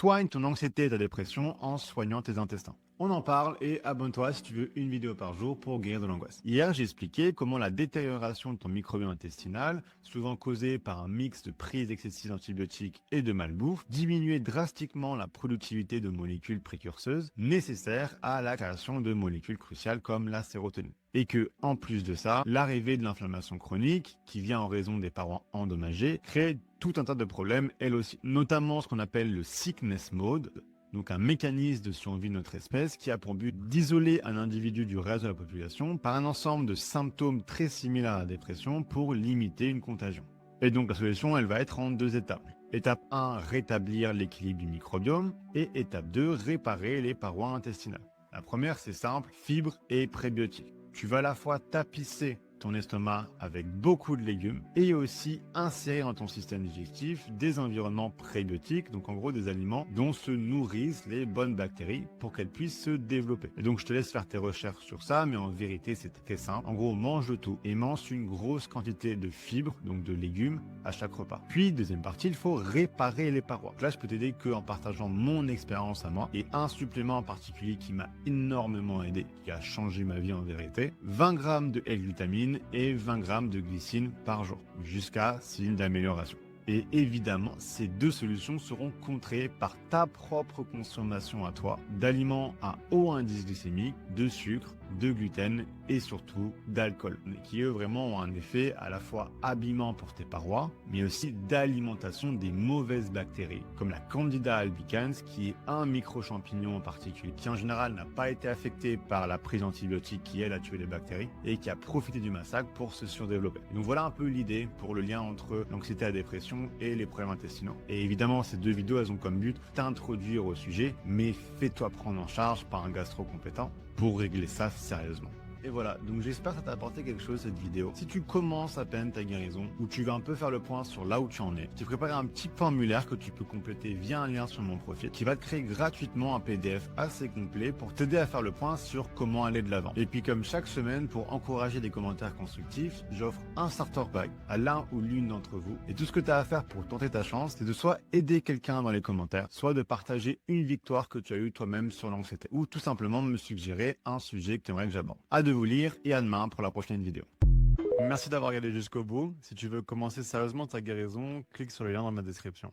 soigne ton anxiété et ta dépression en soignant tes intestins. On en parle et abonne-toi si tu veux une vidéo par jour pour guérir de l'angoisse. Hier, j'ai expliqué comment la détérioration de ton microbiome intestinal, souvent causée par un mix de prise excessive d'antibiotiques et de malbouffe, diminuait drastiquement la productivité de molécules précurseuses nécessaires à la création de molécules cruciales comme la sérotonine. Et que, en plus de ça, l'arrivée de l'inflammation chronique, qui vient en raison des parois endommagées, crée tout un tas de problèmes, elle aussi, notamment ce qu'on appelle le sickness mode, donc un mécanisme de survie de notre espèce qui a pour but d'isoler un individu du reste de la population par un ensemble de symptômes très similaires à la dépression pour limiter une contagion. Et donc la solution, elle va être en 2 étapes. Étape 1, rétablir l'équilibre du microbiome, et étape 2, réparer les parois intestinales. La première, c'est simple, fibres et prébiotiques. Tu vas à la fois tapisser ton estomac avec beaucoup de légumes et aussi insérer dans ton système digestif des environnements prébiotiques, donc en gros des aliments dont se nourrissent les bonnes bactéries pour qu'elles puissent se développer. Et donc je te laisse faire tes recherches sur ça, mais en vérité c'est très simple. En gros, mange de tout et mange une grosse quantité de fibres, donc de légumes, à chaque repas. Puis deuxième partie, il faut réparer les parois. Donc là, je peux t'aider qu'en partageant mon expérience à moi et un supplément en particulier qui m'a énormément aidé, qui a changé ma vie en vérité, 20 grammes de L-glutamine et 20 grammes de glycine par jour, jusqu'à signe d'amélioration. Et évidemment, ces 2 solutions seront contrées par ta propre consommation à toi d'aliments à haut indice glycémique, de sucre, de gluten et surtout d'alcool, qui eux vraiment ont un effet à la fois habillement pour tes parois, mais aussi d'alimentation des mauvaises bactéries, comme la Candida albicans, qui est un micro-champignon en particulier, qui en général n'a pas été affecté par la prise d'antibiotiques qui elle a tué les bactéries, et qui a profité du massacre pour se surdévelopper. Donc voilà un peu l'idée pour le lien entre l'anxiété et la dépression et les problèmes intestinaux. Et évidemment, ces 2 vidéos, elles ont comme but d'introduire au sujet, mais fais-toi prendre en charge par un gastro compétent pour régler ça sérieusement. Et voilà, donc j'espère que ça t'a apporté quelque chose cette vidéo. Si tu commences à peine ta guérison ou tu vas un peu faire le point sur là où tu en es, j'ai préparé un petit formulaire que tu peux compléter via un lien sur mon profil qui va te créer gratuitement un PDF assez complet pour t'aider à faire le point sur comment aller de l'avant. Et puis comme chaque semaine, pour encourager des commentaires constructifs, j'offre un starter pack à l'un ou l'une d'entre vous. Et tout ce que tu as à faire pour tenter ta chance, c'est de soit aider quelqu'un dans les commentaires, soit de partager une victoire que tu as eue toi-même sur l'anxiété, ou tout simplement me suggérer un sujet que tu aimerais que j'aborde. À de vous lire et à demain pour la prochaine vidéo. Merci d'avoir regardé jusqu'au bout. Si tu veux commencer sérieusement ta guérison, clique sur le lien dans ma description.